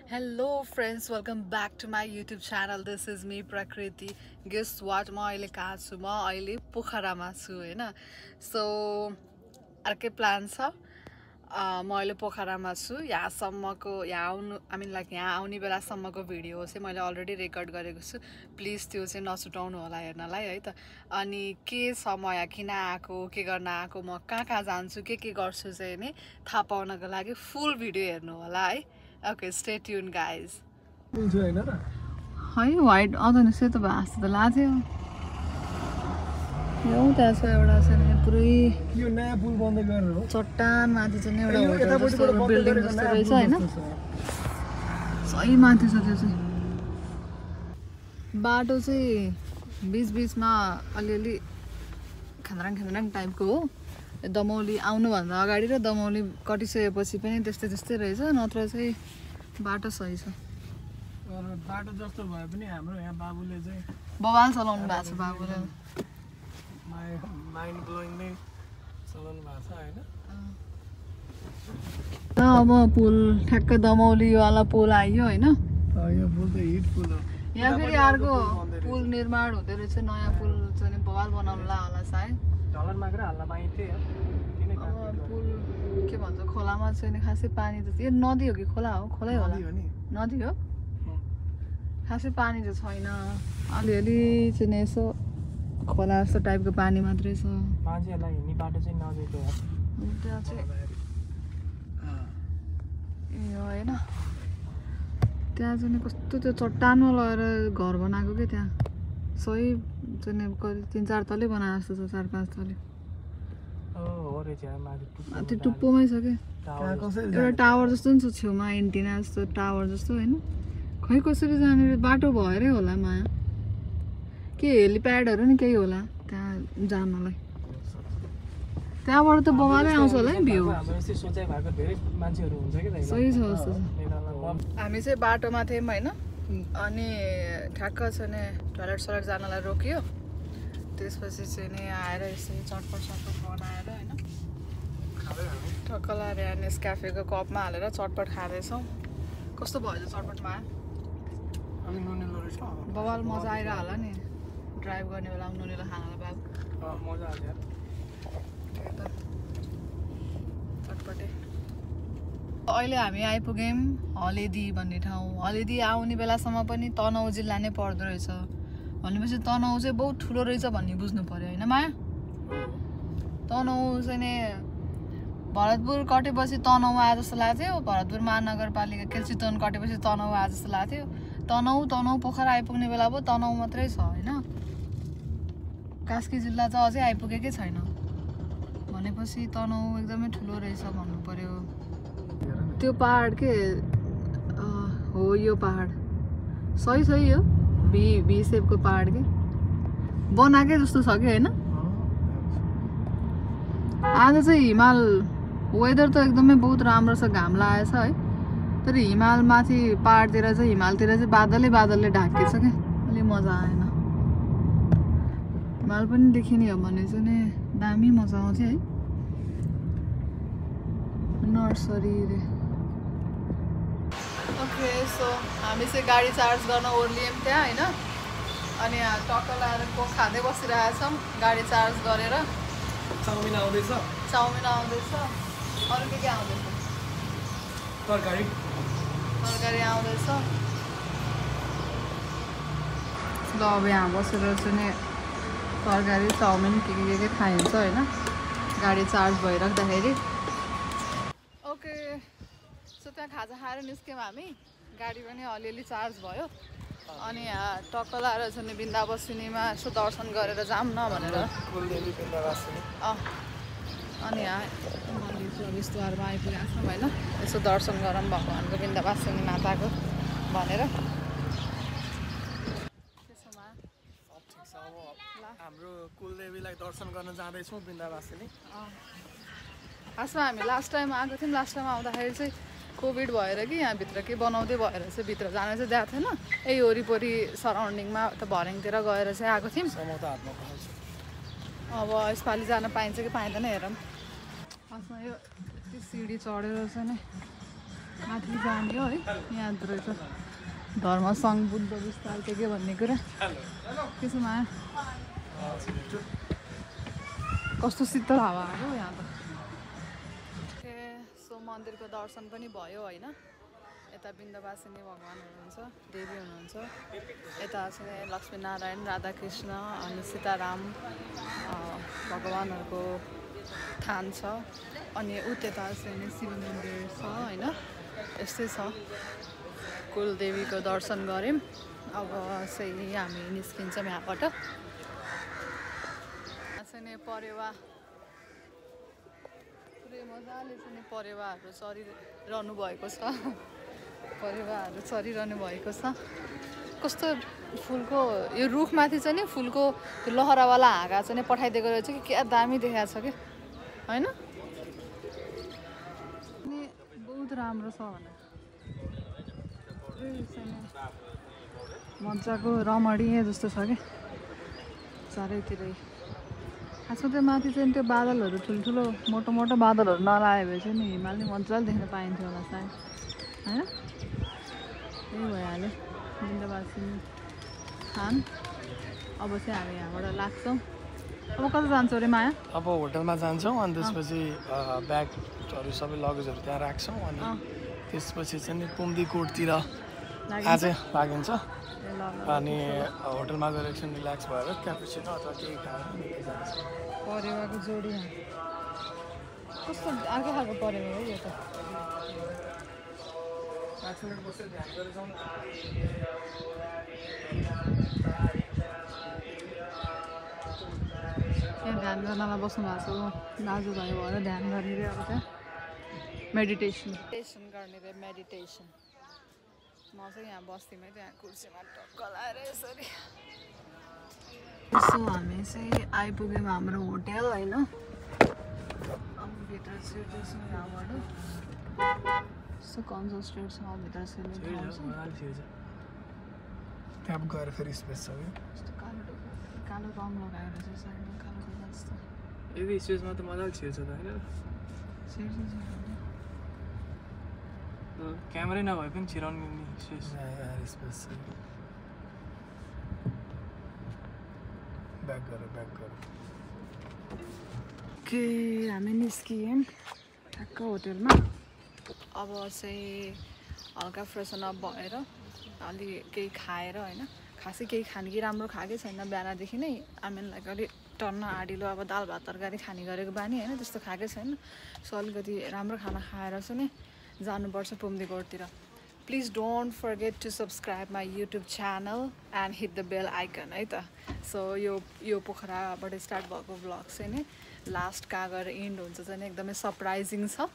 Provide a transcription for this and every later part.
Hello friends, welcome back to my YouTube channel. This is me Prakriti. Guess what? म अहिले कहाँ छु? म अहिले पोखरामा छु हैन. So अर्कै प्लान छ. म अहिले पोखरामा छु. यहाँसम्मको यहाँ आउनु यहाँ आउने बेलासम्मको भिडियो चाहिँ मैले अलरेडी रेकर्ड गरेको छु. प्लिज त्यो चाहिँ नछुटाउनु होला हेर्नलाई है त. अनि के छ म यहाँ किन आएको, के गर्न आएको, म कहाँ जान्छु, के गर्छु चाहिँ नि थाहा पाउनको लागि फुल भिडियो हेर्नु होला है. Okay, stay tuned guys. है व्हाइट आउँदैन सेतो भास त लाग्थ्यो यो त्यहाँ छ एउटा छ नि पुरै यो नयाँ पुल बन्दै गरेर हो चट्टान माथि चाहिँ एउटा होटल जस्तो बिल्डिङ जस्तो रहेछ हैन सही माथि छ त्यो चाहिँ बाटो चाहिँ बीचमा अलिअलि खन्द्राङ टाइपको हो दमौली आउनु भन्दा अगाडि र दमौली कटिसकेपछि पनि त्यस्तै रहेछ नत्र चाहिँ बाटो सही छ बाटो जस्तो भए पनि हाम्रो यहाँ बाबुले चाहिँ बवाल चलाउनु भएको छ बाबुले माइन्ड ब्लोइङ नै चलाउनु भएको छ हैन अब पुल ठ्याक्कै दमौलीवाला पुल आइयो हैन यो पुल त हिट पुल हो यहाँ फेरि अर्को पुल निर्माण हुँदै रहेछ नयाँ पुल चाहिँ बवाल बनाउनुला होला सायद ढलन मात्र हाल्न पाइन्थ्यो पुल के भन्छ खोलामा चाहिँ खासै पानी त यो नदी हो कि खोला हो खोलै होला नदी हो खासै पानी त छैन अलिअलि चाहिँ यसो खोला जस्तो टाइपको पानी मात्रै छ मान्छेहरूलाई हिँड्ने बाटो चाहिँ नजिकै हो त्यहाँ चाहिँ ए होइन त्यहाँ चाहिँ कस्तो त्यो चट्टानमा लगेर घर बनाएको क्या त्यहाँ सही चाहिँ कति 3-4 तले बनाएको जस्तो छ 4-5 तले त्यो टुप्पोमै छ क्या एउटा टावर जस्तो नि छ छेउमा एन्टिना जस्तो टावर जस्तो होइन खै कसरी जाने बाटो भएरै होला माया के हेलिप्याडहरू नि केही होला त्यहाँ जानलाई त्यहाँबाट त बगालै आउँछ होला नि भ्यू सही छ जस्तो हामी चाहिँ बाटोमा थियौँ होइन अनि ठ्याक्क छ नि टोइलेट जानलाई रोकियो त्यसपछि चाहिँ नि आएर यसरी चटपट बनाएर होइन ठक्क लाएर यहाँ नेस्क्याफेको कपमा हालेर चटपट खाँदैछौँ कस्तो भयो चटपटमा बवाल मजा आइरह होला नि ड्राइभ गर्ने बेला नुनिलो खानालाई बाबु मजा आयो चटपटे अहिले हामी आइपुग्यौँ हलेदी भन्ने ठाउँ हलेदी आउने बेलासम्म पनि तनहुँ जिल्ला नै पर्दो रहेछ भनेपछि तनहुँ चाहिँ बहुत ठुलो रहेछ भन्ने बुझ्नु पर्यो होइन माया तनहुँ चाहिँ नि भरतपुर कटेपछि तनहुँ आए जस्तो लाग्थ्यो भरतपुर महानगरपालिका के चितवन कटेपछि तनहुँ आए जस्तो लाग्थ्यो तनहुँ पोखरा आइपुग्ने बेला पो तनहुँ मात्रै छ होइन कास्की जिल्ला चाहिँ अझै आइपुगेकै छैन भनेपछि तनहुँ एकदमै ठुलो रहेछ भन्नु पर्यो त्यो पहाड के हो यो पहाड सही हो भी सेपको पहाड के बनाएकै जस्तो छ कि होइन आज चाहिँ हिमाल वेदर त एकदमै बहुत राम्रो छ घाम लागेछ है तर हिमाल माथि पहाडतिर चाहिँ हिमालतिर चाहिँ बादलले ढाकेछ क्या अलिक मजा आएन हिमाल पनि देखिने हो भने चाहिँ नि दामी मजा आउँथ्यो है नर्सरी रे ओके सो हामी चाहिँ गाडी चार्ज गर्न ओर्लियौँ त्यहाँ होइन अनि यहाँ टक्क लाएर कोक खाँदै बसिरहेछौँ गाडी चार्ज गरेर चाउमिन आउँदैछ अरू के आउँदैछ तरकारी आउँदैछ ल अब यहाँ बसेर चाहिँ तरकारी चाउमिन के खाइन्छ होइन गाडी चार्ज भइराख्दाखेरि ओके सो त्यहाँ खाजा खाएर निस्क्यौँ हामी गाडी पनि अलिअलि चार्ज भयो अनि यहाँ टक्क लाएर चाहिँ बिन्दाबसिनीमा यसो दर्शन गरेर जाऊँ न भनेर अनि यहाँ मन्दिर प्रवेशद्वारमा आइपुगेको छौँ होइन यसो दर्शन गरौँ भगवान्को बिन्दावासिनी माताको भनेर हाम्रो कुलदेवीलाई दर्शन गर्न जाँदैछौँ बिन्दावासिनी खासमा हामी लास्ट टाइम आएको थियौँ लास्ट टाइम आउँदाखेरि चाहिँ कोभिड भएर कि यहाँभित्र के बनाउँदै भएर चाहिँ भित्र जान चाहिँ दिएको थिएन यही वरिपरि सराउन्डिङमा त भर्याङतिर गएर चाहिँ आएको थियौँ अब यसपालि जान पाइन्छ कि पाइँदैन हेरौँ खासमा यो सिडी चढेर चाहिँ नि माथि जाने हो है यहाँ रहेछ धर्म सङ्घ बुद्ध विस्तार के भन्ने कुरा त्यसो माया कस्तो शीतल हावा हो यहाँ त सो मन्दिरको दर्शन पनि भयो होइन यता बिन्दवासिनी भगवान् हुनुहुन्छ देवी हुनुहुन्छ यता चाहिँ लक्ष्मीनारायण राधाकृष्ण अनि सीताराम भगवान्हरूको थान छ अनि उता चाहिँ शिव मन्दिर छ होइन यस्तै छ कुलदेवीको दर्शन गऱ्यौँ अब चाहिँ हामी निस्किन्छौँ यहाँबाट चाहिँ परेवा पुरै मजाले चाहिँ परेवाहरू चरिरहनु भएको छ परेवाहरू चरिरहनु भएको छ कस्तो फुलको यो रुखमाथि चाहिँ नि फुलको त्यो लहरावाला हाँगा चाहिँ पठाइदिएको रहेछ कि क्या दामी देखाएको छ कि होइन अनि बहुत राम्रो छ भने मजाको रमणीय जस्तो छ कि चारैतिरै खासमा त्यो माथि चाहिँ त्यो बादलहरू ठुल्ठुलो मोटो मोटो बादलहरू नलायो भए चाहिँ नि हिमाल नि मजाले देख्न पाइन्थ्यो होला सायद होइन त्यही भइहाल्यो बिन्दवासिनी थान अब चाहिँ हामी यहाँबाट लाग्छौँ अब कता जान्छौँ अरे माया अब होटलमा जान्छौँ अनि त्यसपछि ब्यागहरू सबै लगेजहरू त्यहाँ राख्छौँ अनि त्यसपछि चाहिँ नि पुम्दी कोटतिर आज लागिन्छ अनि होटलमा गएर एकछिन रिल्याक्स भएर क्यापुचिनो अथवा केही खाएर जान्छ परेवाको जोडी कस्तो अर्कै खालको परेवा हो यो त यहाँ ध्यान गर्नलाई बस्नु भएको छ दाजुभाइ भएर ध्यान गर्ने रे अब त्यहाँ मेडिटेसन गर्ने रे मेडिटेसन म चाहिँ यहाँ बस्तीमै त्यहाँ कुर्सीमा टक्क लाएर यसरी यसो हामी चाहिँ आइपुग्यौँ हाम्रो होटेल होइन अब भित्र छिर्दैछौँ यहाँबाट यस्तो कन्जस्टेड छ भित्र छिर्ने ठाउँ छ त्यहाँ गएर फेरि स्पेस छ कि यस्तो कालो रङ लगाएर चाहिँ साइडमा कालो कलर जस्तो यदि स्पेसमा त मजाले छिर्छ त होइन क्यामेरै नभए पनि छिराउनु स्पेस स्पेस ब्याक गर के हामी निस्कियौँ ठ्याक्क होटेलमा अब चाहिँ हल्का फ्रेसन अप भएर अलि केही खाएर होइन खासै केही खाने कि राम्रो खाएकै छैन बिहानदेखि नै आमेन लाइक अलिक टन्न आडिलो अब दाल भात तरकारी खाने गरेको बानी होइन त्यस्तो खाएकै छैन सो अलिकति राम्रो खाना खाएर चाहिँ नि जानुपर्छ पुम्दीकोटतिर please don't forget to subscribe my YouTube channel and hit the bell icon है त सो यो पोखराबाट स्टार्ट भएको भ्लग चाहिँ नि लास्ट कहाँ गएर इन्ड हुन्छ चाहिँ नि एकदमै सरप्राइजिङ छ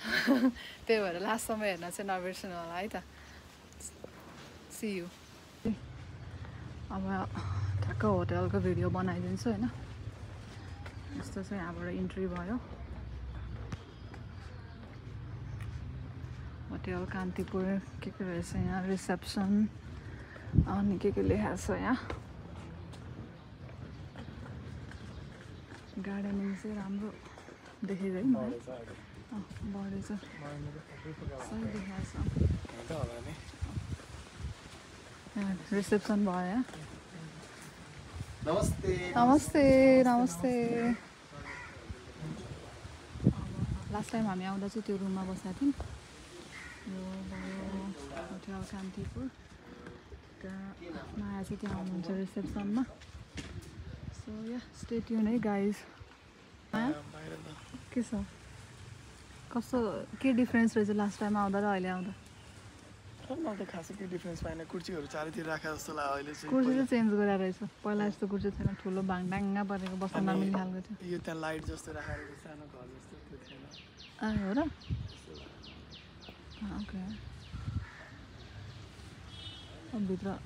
त्यही भएर लास्टसम्म हेर्न चाहिँ नबिर्सनु होला है त सी यू अब ठ्याक्क होटेलको भिडियो बनाइदिन्छु होइन यस्तो चाहिँ यहाँबाट इन्ट्री भयो होटेल कान्तिपुर के रहेछ यहाँ रिसेप्सन अनि के लेखाएको छ यहाँ गार्डनिङ चाहिँ राम्रो देखेको है मलाई बढेछ सही देखाएको छ रिसेप्सन भयो यहाँ नमस्ते नमस्ते नमस्ते लास्ट टाइम हामी आउँदा चाहिँ त्यो रुममा बसेका थियौँ यो भयो होटेल कान्तिपुर त्यहाँ माया चाहिँ त्यहाँ आउनुहुन्छ रिसेप्सनमा सो या स्टे ट्युन है गाइज के छ कस्तो के डिफ्रेन्स रहेछ लास्ट टाइम आउँदा र अहिले आउँदा मलाई त खासै केही डिफ्रेन्स पाएन कुर्सीहरू चारैतिर राखेको जस्तो लाग्यो अहिले चाहिँ कुर्सी चाहिँ चेन्ज गरेर रहेछ पहिला यस्तो कुर्सी थिएन ठुलो भाङडाङ्गा परेको बस्न नमिल्ने खालको थियो यो त्यहाँ लाइट जस्तो राखेर सानो घर जस्तो त्यो थिएन हो र ओके अब भित्र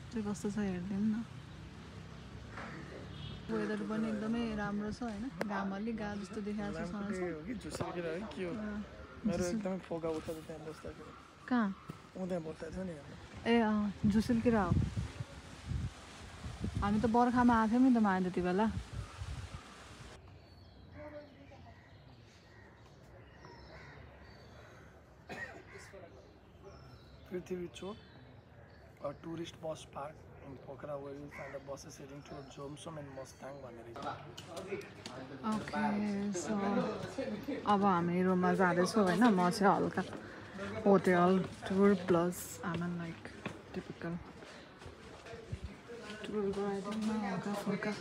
चाहिँ कस्तो छ हेरिदिउँ न वेदर पनि एकदमै राम्रो छ होइन घाम अलिक गा जस्तो देखाएको छ झुसुल्केर है के हो मेरो एकदमै फोका उठ्छ त्यहाँ बस्दाखेरि कहाँ उता बस्दा छ नि ए झुसुल्केर हो हामी त बर्खामा आएको थियौँ नि त माया त्यति बेला Prithvi Chowk, a tourist bus park in Pokhara where you'll find the buses heading towards Jomsom and Mustang भनेर ओके सो अब हामी रुममा जाँदैछौँ होइन म चाहिँ हल्का होटेल टुर प्लस आमा लाइक टिपिकल टुर गराइदिउँ हल्का फुल्का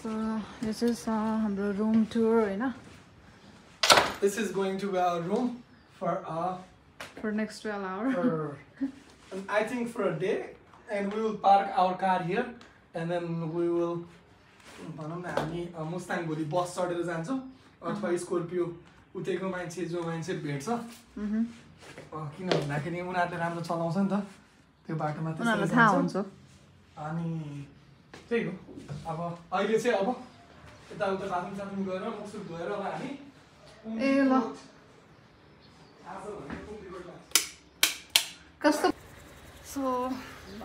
So this is हाम्रो room tour होइन This is going to be our room for next 12 hours. I think for a day, and we will park our car here, and then we will भनौँ न हामी मुस्ताङ भोलि बस चढेर जान्छौँ अथवा Scorpio उतैको मान्छे जो मान्छे भेट्छ किन भन्दाखेरि उनीहरूले राम्रो चलाउँछ नि त त्यो बाटोमा उनीहरूलाई थाहा हुन्छ अनि त्यही हो अब अहिले चाहिँ अब यताउता बाथरुम साथरुम गएर मुखसुख धोएर अब हामी ए ल कस्तो सो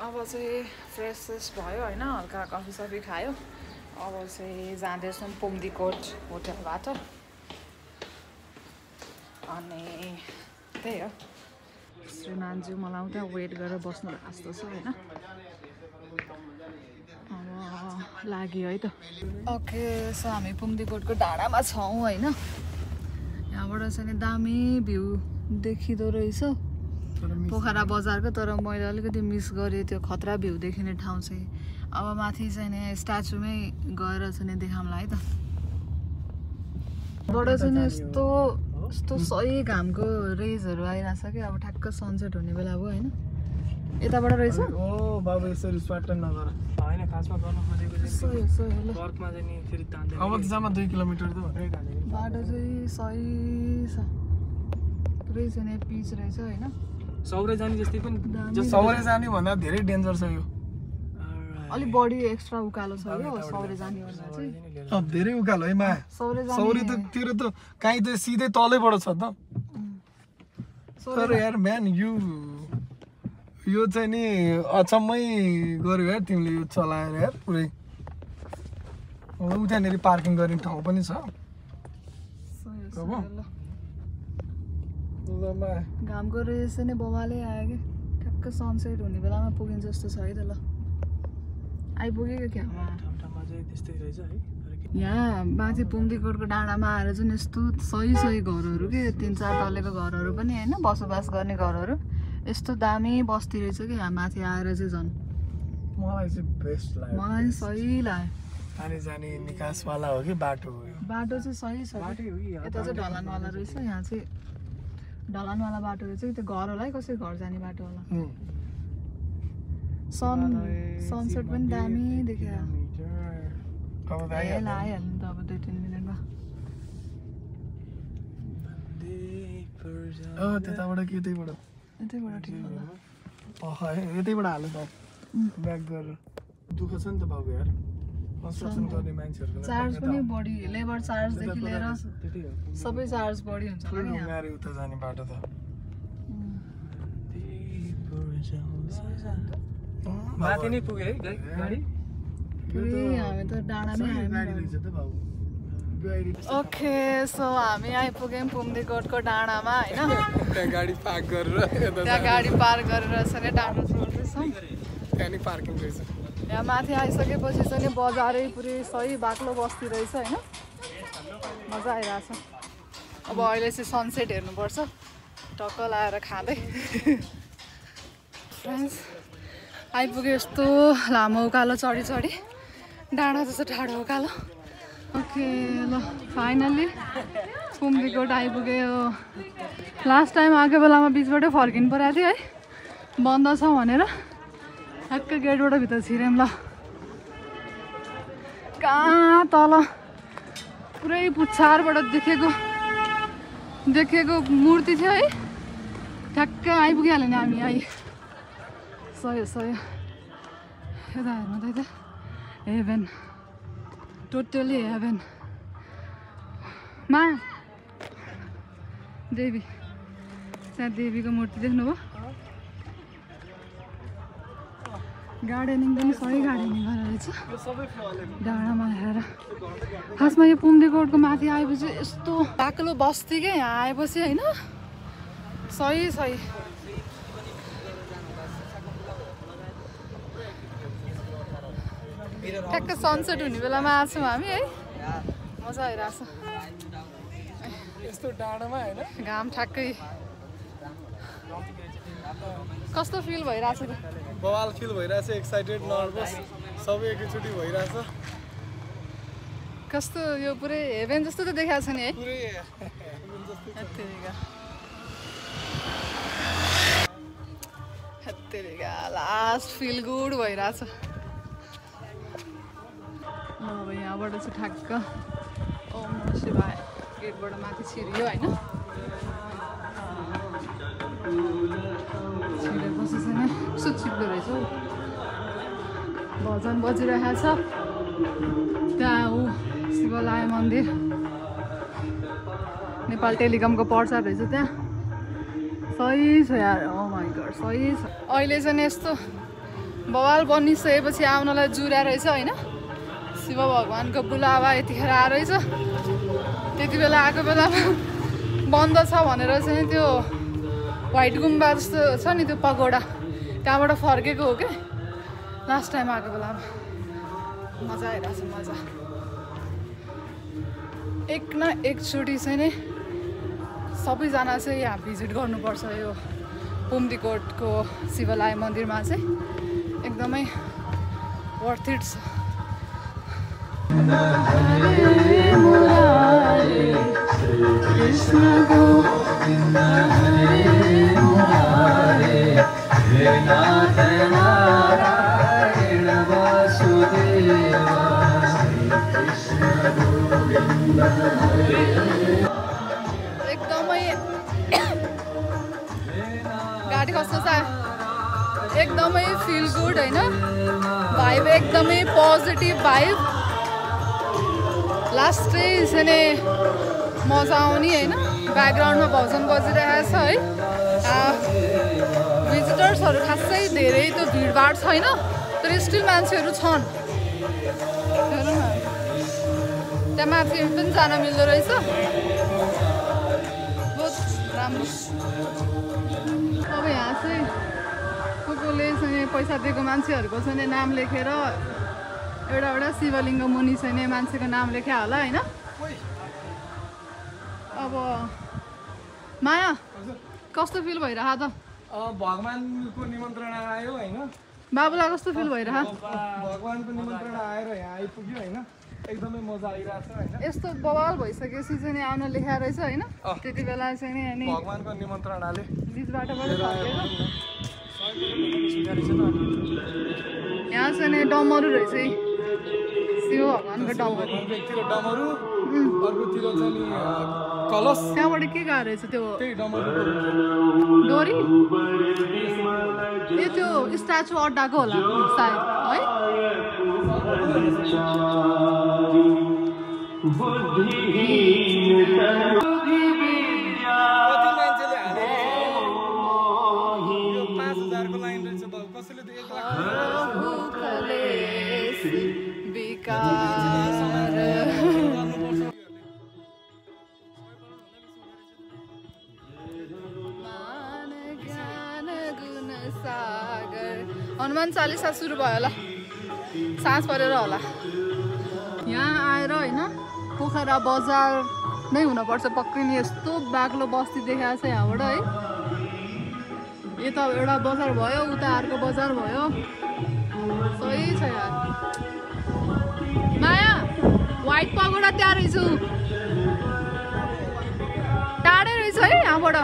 अब चाहिँ फ्रेस भयो होइन हल्का कफी सफी खायो अब चाहिँ जाँदैछौँ पुम्दीकोट होटलबाट अनि त्यही हो श्रीमानज्यू मलाई उता वेट गरेर बस्नु जस्तो छ होइन अब लाग्यो है त ओके सो हामी पुम्दीकोटको डाँडामा छौँ होइन यहाँबाट चाहिँ नि दामी भ्यू देखिँदो रहेछ पोखरा बजारको तर मैले अलिकति मिस गरेँ त्यो खतरा भ्यू देखिने ठाउँ चाहिँ अब माथि चाहिँ नि स्ट्याचुमै गएर चाहिँ नि देखाउँला है त बाट चाहिँ नि यस्तो सही घामको रेजहरू आइरहेछ कि अब ठ्याक्क सनसेट हुने बेला भयो होइन यताबाट रहेछ ओ बाबु यसरी स्वाट नगर हैन खासमा गर्न खोजेको चाहिँ वर्कमा चाहिँ नि फेरि तान्दै अब जम्मा 2 किलोमिटर त भनेकै गाडी बाटो चाहिँ सही छ पुरै चाहिँ नि पिच रहेछ हैन सौरे जाने जस्तै पनि सौरे जाने भन्दा धेरै डेन्जर छ यो अलि बडी एक्स्ट्रा उकालो छ यो सौरे जाने भन्दा चाहिँ अब धेरै उकालो है मा सौरे त तेरो त काई त सिधै तलैबाट छ त तर यार म्यान यो चाहिँ नि अचम्मै गर्यो यार तिमीले यो चलाएर यार पुरै उतानेरि पार्किङ गर्ने ठाउँ पनि छ घामको रेस नै बवालै आयो कि ठ्याक्क सनसेट हुने बेलामा पुगिन्छ जस्तो छ है त ल आइपुगेको क्या यहाँ माथि पुम्दीकोटको डाँडामा आएर चाहिँ यस्तो सही घरहरू के 3-4 तलेको घरहरू पनि होइन बसोबास गर्ने घरहरू यस्तो दामी बस्ती रहेछ कि यहाँ माथि आएर चाहिँ झन् मलाई चाहिँ बेस्ट लाग्यो मलाई सही लाग्यो आने जाने निकासवाला हो कि बाटो हो यो बाटो चाहिँ सही छ यता चाहिँ ढलानवाला रहेछ यहाँ चाहिँ ढलानवाला बाटो रहेछ कि त्यो घर होला है कसरी घर जाने बाटो होला सनसेट पनि दामी देख्यो आइहाल्नु त अब 2-3 मिनटमा त्यताबाट कि यतैबाट ठिक होला यतैबाट हाल्नु त ब्याक गरेर दुःख छ नि त बाबु यार कन्स्ट्रक्सन गर्ने मान्छेहरुको चार्ज पनि बढी लेबर चार्जदेखि लिएर सबै चार्ज बढी हुन्छ होला नि गाडी उता जाने बाटो त माथि नै पुगे है गाडी पुरै हामी त डाँडामै आयौँ ओके सो हामी आइपुग्यौँ पुम्दीकोटको डाँडामा होइन त्यहाँ गाडी पार्क गरेर चाहिँ डाँडा चढ्दैछौँ त्यहाँ नि पार्किङ रहेछ यहाँ माथि आइसकेपछि चाहिँ बजारै पुरै सही बाक्लो बस्ती रहेछ होइन मजा आइरहेछ अब अहिले चाहिँ सनसेट हेर्नुपर्छ टक्क लाएर खाँदै फ्रेन्ड्स आइपुग्यो यस्तो लामो उकालो चढी डाँडा जस्तो ठाडो उकालो ओके ल फाइनल्ली पुम्दीकोट आइपुग्यो लास्ट टाइम आएको बेलामा बिचबाटै फर्किनु परेको थियो है बन्द छ भनेर ठ्याक्क गेटबाट भित्र छिर्यौँ ल कहाँ तल पुरै पुच्छारबाट देखेको मूर्ति थियो है ठ्याक्क आइपुगिहाल्यो नि हामी आइ सही यता हेर्नु त हेभेन टोटली हेभेन मा देवी त्यहाँ देवीको मूर्ति देख्नुभयो गार्डनिङ पनि सबै गार्डनिङ गरेर रहेछ डाँडामा ल्याएर। खासमा यो पुम्देकोटको माथि आएपछि यस्तो बाक्लो बस्ती क्या यहाँ आएपछि होइन सही सही। ठ्याक्क सनसेट हुने बेलामा आएको छौँ हामी है, मजा आइरहेछ। यस्तो डाँडामा होइन घाम ठ्याक्कै कस्तो फिल भइरहेछ त? बवाल फिल भइरहेछ, एक्साइटेड नर्भस सबै एकैचोटि भइरहेछ। कस्तो यो पुरै हेभेन जस्तो त देखाएको छ नि है पुरै हत्तेरिका लास्ट फिल गुड भइरहेछ। अब यहाँबाट चाहिँ ठ्याक्क ओम नमः शिवाय गेटबाट माथि छिरियो होइन, छिरेपछि चाहिँ नै कस्तो चिप्लो रहेछ हौ। भजन बजिरहेको छ त्यहाँ ऊ शिवलाय मन्दिर नेपाल टेलिकमको प्रचार रहेछ त्यहाँ। सही छ यार, ओ माइ गड सही छ। अहिले चाहिँ यस्तो बवाल बनिसकेपछि आउनलाई जुरा रहेछ होइन। शिव भगवानको बुलावा यतिखेर आएर रहेछ, त्यति बेला आएको बेलामा बन्द छ भनेर चाहिँ त्यो व्हाइट गुम्बा जस्तो छ नि त्यो पगोडा त्यहाँबाट फर्केको हो क्या लास्ट टाइम आएको बेलामा। मजा आइरहेछ मजा। एक न एकचोटि चाहिँ नै सबैजना चाहिँ यहाँ भिजिट गर्नुपर्छ यो पुम्दीकोटको शिवलाय मन्दिरमा चाहिँ, एकदमै वर्थ इट छ। एकदमै गाडी कस्तो छ? एकदमै फिल गुड होइन, भाइब एकदमै पोजिटिभ भाइब। लास्ट चाहिँ चाहिँ मजा आउने होइन। ब्याकग्राउन्डमा भजन बजिरहेको छ है। भिजिटर्सहरू खासै धेरै त्यो भिडभाड छैन, तर स्टिल मान्छेहरू छन्। हेर्नु न त्यहाँ माथि पनि जान मिल्दो रहेछ, बहुत राम्रो। अब यहाँ चाहिँ कसले चाहिँ पैसा दिएको मान्छेहरूको चाहिँ नाम लेखेर एउटा एउटा शिवलिङ्ग मुनि चाहिँ मान्छेको नाम लेख्या होला होइन। अब माया कस्तो फिल भइरह त? भगवानको निमन्त्रण आयो होइन, बाबुलाई कस्तो फिल भइरह? भगवानको निमन्त्रण आएर यहाँ आइपुग्यो होइन, एकदमै मजा आइरहेछ होइन। यस्तो बवाल भइसकेपछि चाहिँ आउन लेखा रहेछ होइन, त्यति बेला चाहिँ नि भगवानको निमन्त्रणाले बिचबाट यहाँ चाहिँ डमरू रहेछ है, शिव भगवानको डमरू। एकतिर डमरू अर्कोतिर चाहिँ नि कलश, त्यहाँबाट के गाह्रो रहेछ त्यो त्यही डमरू डोरी। ए त्यो स्ट्याचु अड्डाको होला सायद है। कति मान्छेले हालेको यो 5000को लाइन रहेछ, कसैले त 1 लाख हनुमान चालिसा सुरु भयो होला, साँझ परेर होला। यहाँ आएर होइन पोखरा बजार नै हुनुपर्छ पक्कै नि, यस्तो बाक्लो बस्ती देखाएको छ यहाँबाट है। यता एउटा बजार भयो, उता अर्को बजार भयो, सही छ यार। माया व्हाइट पगोडा त्यहाँ रहेछ, टाढै रहेछ है यहाँबाट।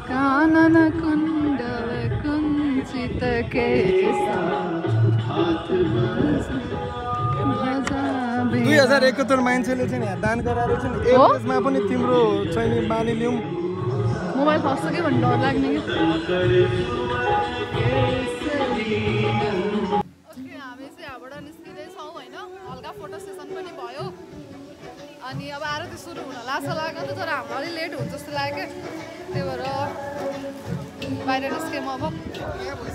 कानन कुण्डल कुञ्चित केसा 2071 मान्छेले चाहिँ यहाँ दान गराएर चाहिँ एभरेजमा पनि तिम्रो चाहिँ बानी लिउँ। मोबाइल खस्छ कि भन्ने डर लाग्ने कि। ओके हामी चाहिँ यहाँबाट निस्किँदैछौँ होइन, हल्का फोटो सेसन पनि भयो। अनि अब आरती सुरु हुन लाग्छ लाग्यो नि त, तर हाम्रो अलिक लेट हुन्छ जस्तो लाग्यो, त्यही भएर बाहिर निस्क्यौँ। अब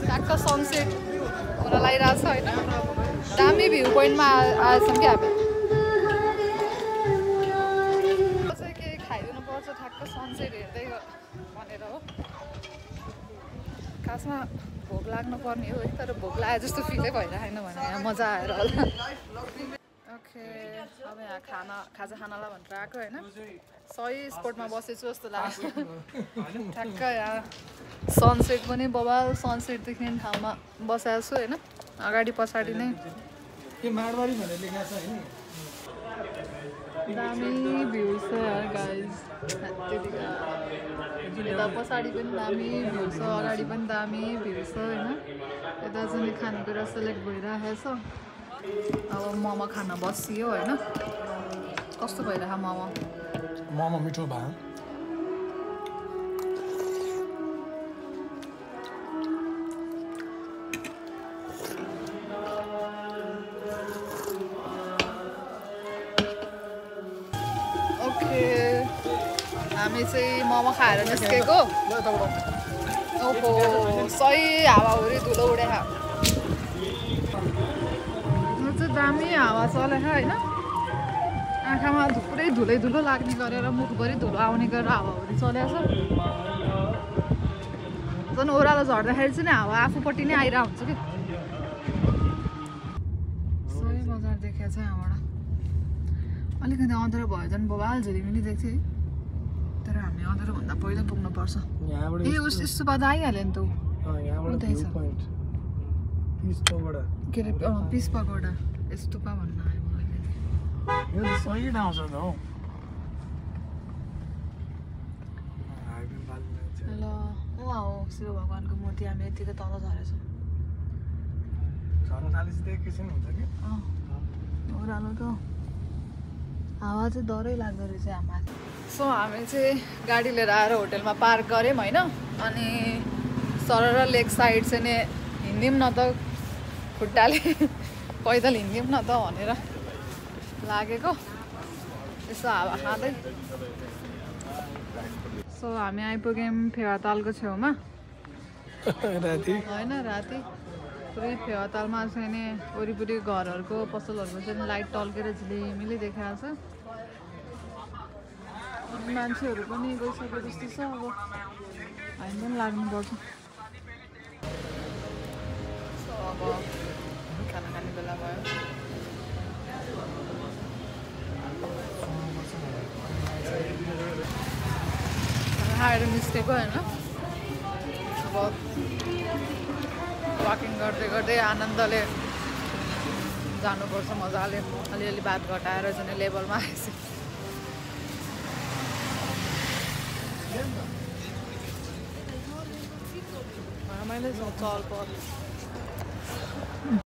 ट्याक्क सनसेट हुन लागिरहेको छ होइन दामी भ्यू पोइन्टमा आएछौँ कि हामी चाहिँ केही खाइदिनुपर्छ ठ्याक्क सनसेट हेर्दै भनेर हो खासमा भोक लाग्नु पर्ने हो है तर भोक लाग्यो जस्तो फिलै भइरहेन भने यहाँ मजा आएर होला ओके अब यहाँ खाजा खानालाई भनेर आएको होइन सही स्पटमा बसेछु जस्तो लाग्छ ठ्याक्क यहाँ सनसेट पनि बबाल सनसेट देख्ने ठाउँमा बसेको छु होइन अगाडि पछाडि नै दामी भ्यू छ यार गाइज यता पछाडि पनि दामी भ्यू छ अगाडि पनि दामी भ्यू छ होइन यता चाहिँ खानेकुरा सेलेक्ट भइरहेको छ अब मोमो खान बसियो होइन कस्तो भइरहेको मोमो मिठो भयो हामी चाहिँ मोमो खाएर निस्केको ओहो सही हावाहुरी धुलो उडेको चाहिँ दामी हावा चलेको होइन आँखामा पुरै धुलै धुलो लाग्ने गरेर मुखभरि धुलो आउने गरेर हावाहुरी चलेको छ झन् ओह्रालो झर्दाखेरि चाहिँ नि हावा आफूपट्टि नै आइरहेको हुन्छ कि सही बजार देखेको छ यहाँबाट अलिकति अँध्रो भयो झन् बबाल झिलिमिली देख्थ्यो है तर हामी अँध्रोभन्दा पहिला पुग्नुपर्छ ए उस स्तुपा त आइहाल्यो नि त के अरे पिस पगोडा स्तुपा भन्न आयो मैले सही ठाउँ छ त हौ ल उहाँ हो शिव भगवान्को मूर्ति हामी यतिकै तल झरेछौँ ओह्रालो त हावा चाहिँ डरै लाग्दो रहेछ हाम्रो सो हामी चाहिँ गाडी लिएर आएर होटेलमा पार्क गऱ्यौँ होइन अनि सरर लेक साइड चाहिँ नि हिँड्यौँ न त खुट्टाले पैदल हिँड्यौँ न त भनेर लागेको यसो हावा खाँदै सो हामी आइपुग्यौँ फेवातालको छेउमा होइन राति पुरै फेवातालमा चाहिँ नि वरिपरि घरहरूको पसलहरूको चाहिँ लाइट टल्केर झिलिमिली देखाएको छ अनि मान्छेहरू पनि गइसके जस्तो छ अब हामी पनि लाग्नुपर्छ अब खाना खाने बेला भयो खाएर निस्केको होइन अब वाकिङ गर्दै गर्दै आनन्दले जानुपर्छ मजाले अलिअलि बात घटाएर चाहिँ लेभलमा आएछ रमाइलो छ चहल पहल